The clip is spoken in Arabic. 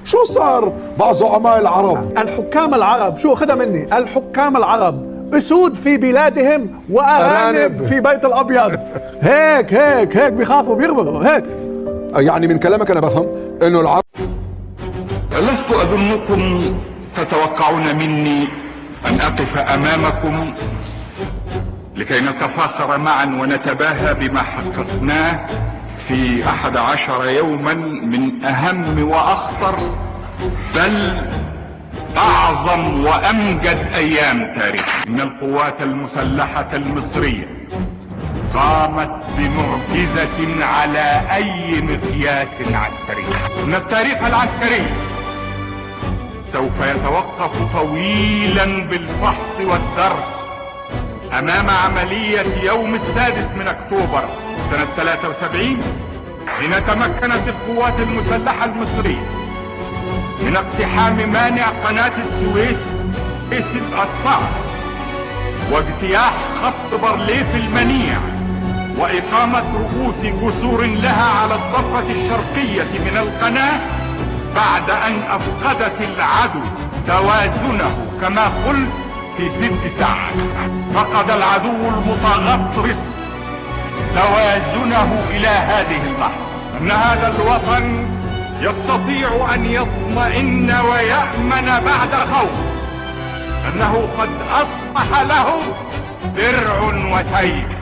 شو صار مع زعماء العرب؟ الحكام العرب، شو خدها مني، الحكام العرب أسود في بلادهم وأرانب في بيت الأبيض. هيك بيخافوا بيغبروا هيك. يعني من كلامك أنا بفهم إنه العرب. لست أظنكم تتوقعون مني أن أقف أمامكم لكي نتفاخر معا ونتباهى بما حققناه في 11 يوما من أهم وأخطر بل أعظم وأمجد أيام تاريخ. إن القوات المسلحة المصرية قامت بمعجزة على أي مقياس عسكري. إن التاريخ العسكري سوف يتوقف طويلا بالفحص والدرس أمام عملية يوم 6 من أكتوبر سنة 73، حين تمكنت القوات المسلحة المصرية من اقتحام مانع قناة السويس الصعب واجتياح خط بارليف المنيع وإقامة رؤوس جسور لها على الضفة الشرقية من القناة بعد أن أفقدت العدو توازنه كما قلت في 6 ساعات. فقد العدو المتغطرس توازنه إلى هذه اللحظة. أن هذا الوطن يستطيع أن يطمئن ويأمن بعد خوف، أنه قد أصبح له درع وسيف.